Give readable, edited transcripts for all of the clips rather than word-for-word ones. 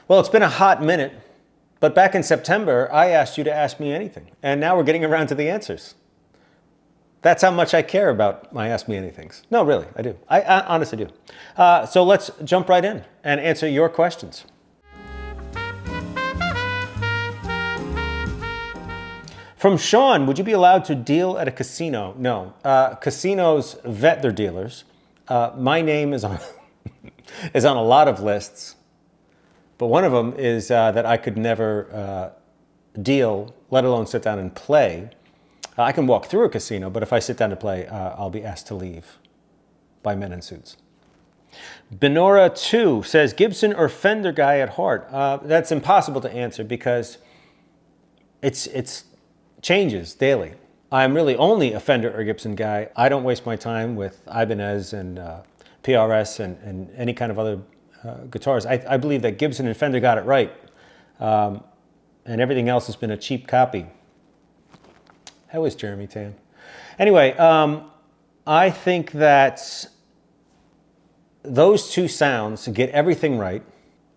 Well, it's been a hot minute, but back in September, I asked you to ask me anything, and now we're getting around to the answers. That's how much I care about my Ask Me Anythings. No, really, I do. I honestly do. So let's jump right in and answer your questions. From Sean, would you be allowed to deal at a casino? No. Casinos vet their dealers. My name is on, is on a lot of lists, but one of them is that I could never deal, let alone sit down and play. I can walk through a casino, but if I sit down to play, I'll be asked to leave by men in suits. Benora 2 says, Gibson or Fender guy at heart? That's impossible to answer because it's changes daily. I'm really only a Fender or Gibson guy. I don't waste my time with Ibanez and PRS and any kind of other guitars. I believe that Gibson and Fender got it right, and everything else has been a cheap copy. How is Jeremy Tan? Anyway, I think that those two sounds get everything right.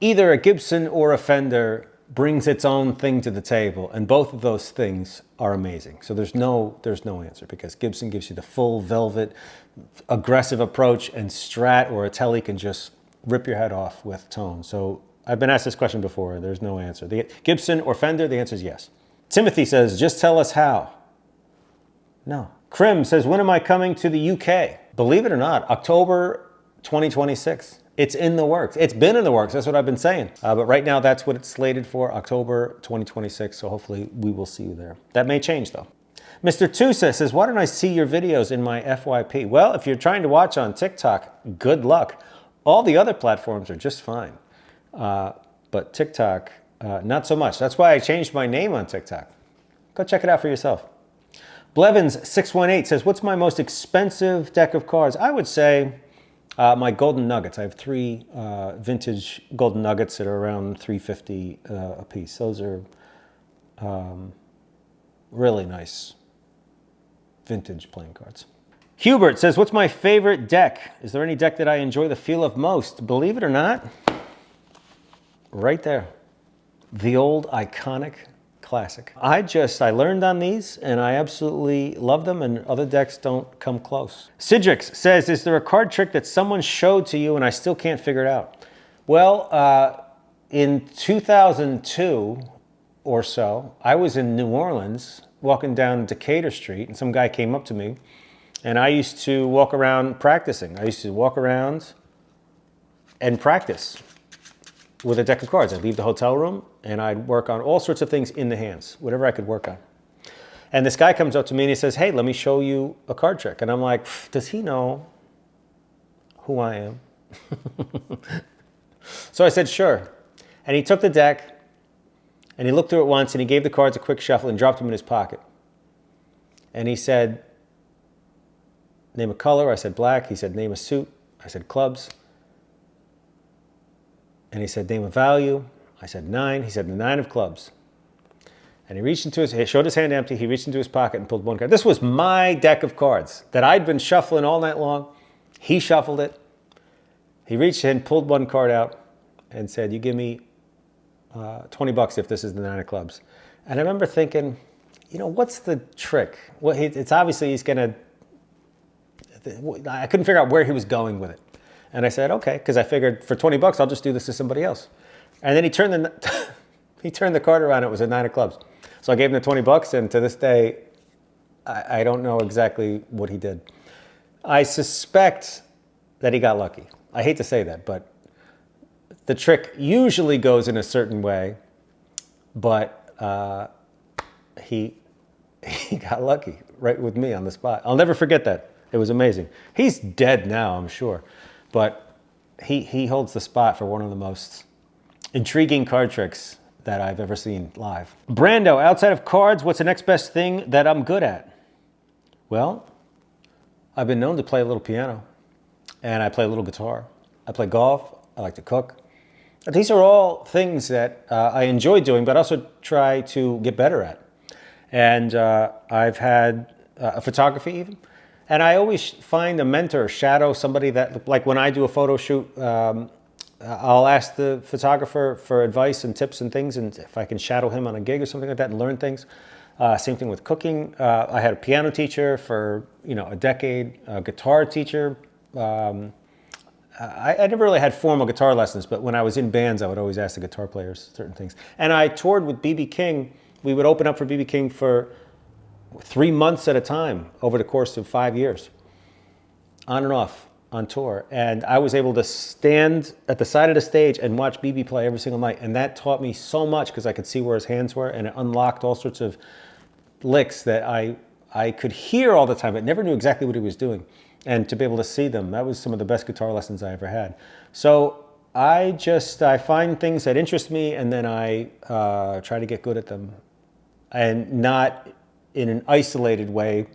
Either a Gibson or a Fender brings its own thing to the table, and both of those things are amazing. So there's no answer, because Gibson gives you the full velvet, aggressive approach, and Strat or a Tele can just rip your head off with tone. So I've been asked this question before. There's no answer. Gibson or Fender? The answer is yes. Timothy says, just tell us how. No. Krim says, when am I coming to the UK? Believe it or not, October 2026. It's in the works. It's been in the works. That's what I've been saying. But right now, that's what it's slated for, October 2026. So hopefully we will see you there. That may change though. Mr. Tusa says, why don't I see your videos in my FYP? Well, if you're trying to watch on TikTok, good luck. All the other platforms are just fine. But TikTok, not so much. That's why I changed my name on TikTok. Go check it out for yourself. Blevins618 says, what's my most expensive deck of cards? I would say my Golden Nuggets. I have 3 vintage Golden Nuggets that are around $350 a piece. Those are really nice vintage playing cards. Hubert says, what's my favorite deck? Is there any deck that I enjoy the feel of most? Believe it or not, right there. The old iconic classic. I learned on these and I absolutely love them, and other decks don't come close. Sidrix says, is there a card trick that someone showed to you and I still can't figure it out? Well, in 2002 or so, I was in New Orleans walking down Decatur Street and some guy came up to me and I used to walk around practicing. I used to walk around and practice with a deck of cards. I'd leave the hotel room and I'd work on all sorts of things in the hands, whatever I could work on. And this guy comes up to me and he says, hey, let me show you a card trick. And I'm like, does he know who I am? So I said, sure. And he took the deck and he looked through it once and he gave the cards a quick shuffle and dropped them in his pocket. And he said, name a color. I said black. He said, name a suit. I said clubs. And he said, name a value. I said 9. He said, the 9 of clubs. And he reached into he showed his hand empty. He reached into his pocket and pulled one card. This was my deck of cards that I'd been shuffling all night long. He shuffled it. He reached in, pulled one card out and said, you give me $20 if this is the 9 of clubs. And I remember thinking, you know, what's the trick? Well, it's obviously he's going to, I couldn't figure out where he was going with it. And I said, okay, because I figured for $20, I'll just do this to somebody else. And then he turned the card around. It was a 9 of clubs. So I gave him the $20, and to this day, I don't know exactly what he did. I suspect that he got lucky. I hate to say that, but the trick usually goes in a certain way, but he got lucky right with me on the spot. I'll never forget that. It was amazing. He's dead now, I'm sure. But he holds the spot for one of the most intriguing card tricks that I've ever seen live. Brando, outside of cards, what's the next best thing that I'm good at? Well, I've been known to play a little piano, and I play a little guitar. I play golf. I like to cook. These are all things that I enjoy doing, but also try to get better at. And I've had photography even. And I always find a mentor, shadow somebody that, like when I do a photo shoot I'll ask the photographer for advice and tips and things, and if I can shadow him on a gig or something like that and learn things. Same thing with cooking. I had a piano teacher for a decade, a guitar teacher. I never really had formal guitar lessons, but when I was in bands, I would always ask the guitar players certain things. And I toured with B.B. King. We would open up for B.B. King for 3 months at a time over the course of 5 years, on and off on tour. And I was able to stand at the side of the stage and watch BB play every single night. And that taught me so much because I could see where his hands were, and it unlocked all sorts of licks that I could hear all the time, but never knew exactly what he was doing. And to be able to see them, that was some of the best guitar lessons I ever had. So I find things that interest me, and then I try to get good at them, and not in an isolated way.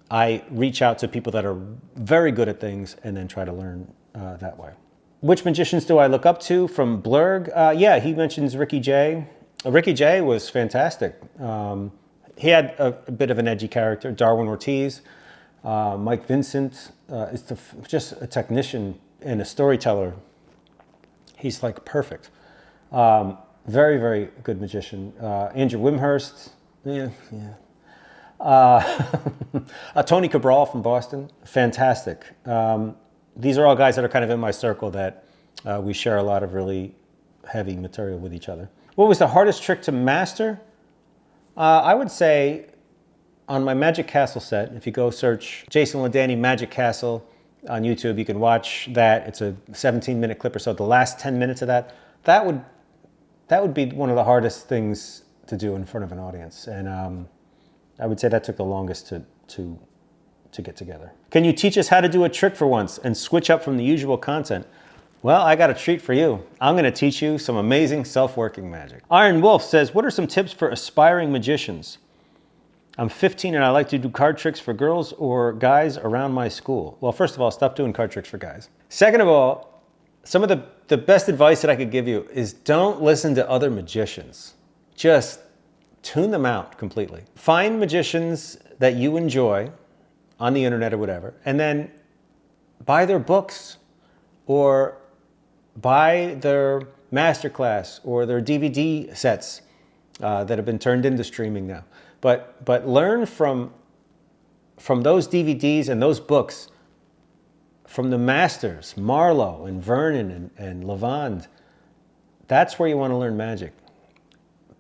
I reach out to people that are very good at things and then try to learn that way. Which magicians do I look up to? From Blurg? Yeah, he mentions Ricky Jay. Ricky Jay was fantastic. He had a bit of an edgy character. Darwin Ortiz, Mike Vincent is just a technician and a storyteller. He's like perfect. Very, very good magician. Andrew Wimhurst. Yeah. Tony Cabral from Boston, fantastic. These are all guys that are kind of in my circle that we share a lot of really heavy material with each other. What was the hardest trick to master? I would say on my Magic Castle set, if you go search Jason Ladany Magic Castle on YouTube, you can watch that. It's a 17-minute clip or so. The last 10 minutes of that would be one of the hardest things to do in front of an audience. And I would say that took the longest to get together. Can you teach us how to do a trick for once and switch up from the usual content? Well, I got a treat for you. I'm going to teach you some amazing self-working magic. Iron Wolf says, what are some tips for aspiring magicians? I'm 15 and I like to do card tricks for girls or guys around my school. Well, first of all, stop doing card tricks for guys. Second of all, some of the best advice that I could give you is don't listen to other magicians. Just tune them out completely. Find magicians that you enjoy on the internet or whatever, and then buy their books or buy their masterclass or their DVD sets that have been turned into streaming now. But learn from those DVDs and those books from the masters, Marlowe and Vernon and Lavande. That's where you want to learn magic.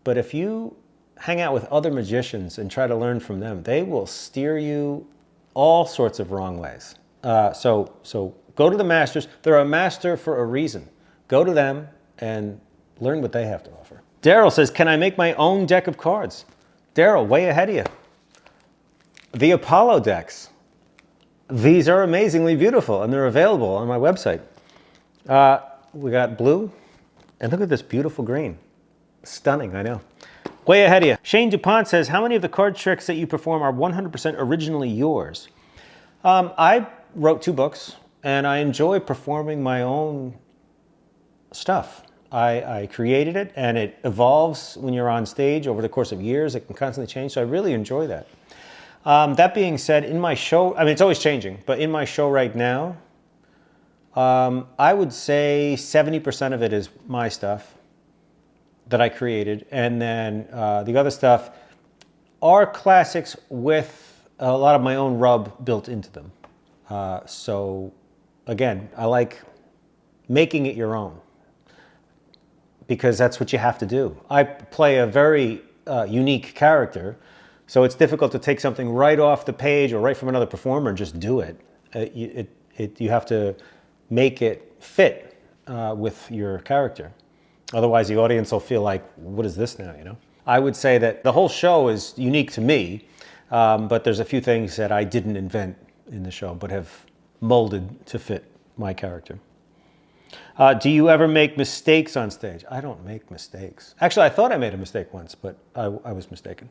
But if you hang out with other magicians and try to learn from them, they will steer you all sorts of wrong ways. So go to the masters. They're a master for a reason. Go to them and learn what they have to offer. Daryl says, can I make my own deck of cards? Daryl, way ahead of you. The Apollo decks. These are amazingly beautiful, and they're available on my website. We got blue, and look at this beautiful green. Stunning, I know. Way ahead of you. Shane DuPont says, how many of the card tricks that you perform are 100% originally yours? I wrote 2 books, and I enjoy performing my own stuff. I created it, and it evolves when you're on stage over the course of years. It can constantly change, so I really enjoy that. That being said, in my show, I mean, it's always changing, but in my show right now, I would say 70% of it is my stuff that I created, and then the other stuff are classics with a lot of my own rub built into them. So again, I like making it your own because that's what you have to do. I play a very unique character, so it's difficult to take something right off the page or right from another performer and just do it. You have to make it fit with your character. Otherwise, the audience will feel like, what is this now, you know? I would say that the whole show is unique to me, but there's a few things that I didn't invent in the show, but have molded to fit my character. Do you ever make mistakes on stage? I don't make mistakes. Actually, I thought I made a mistake once, but I was mistaken.